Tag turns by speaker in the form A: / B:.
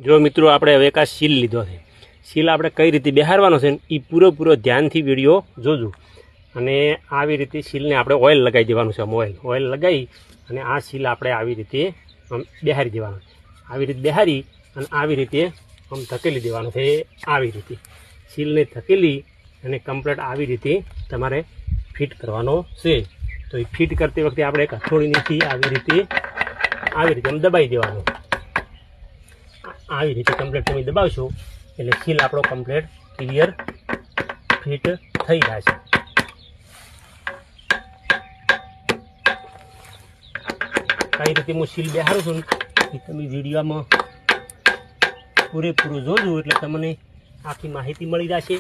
A: જો મિત્રો આપણે હવે એક આ સીલ લીધો છે, સીલ આપણે કઈ રીતે બેહારવાનો છે એ પૂરો ધ્યાનથી વિડીયો જોજો. અને આવી રીતે સીલને આપણે ઓઇલ લગાવી દેવાનું છે. આમ ઓઇલ લગાવી અને આ સીલ આપણે આવી રીતે આમ બેહારી દેવાનું. આવી રીતે બેહારી અને આવી રીતે આમ ધકેલી દેવાનું છે. આવી રીતે સીલને ધકેલી અને કમ્પ્લીટ આવી રીતે તમારે ફિટ કરવાનો છે. તો એ ફિટ કરતી વખતે આપણે એક હથોડીથી આવી રીતે આમ દબાવી દેવાનું. આવી રીતે કમ્પ્લીટ તમે દબાવશો એટલે સીલ આપણો કમ્પ્લીટ ક્લિયર ફિટ થઈ જાય છે. કઈ રીતે હું સીલ બેહારું છું એ તમે વિડીયોમાં પૂરેપૂરું જોજો એટલે તમને આખી માહિતી મળી જશે.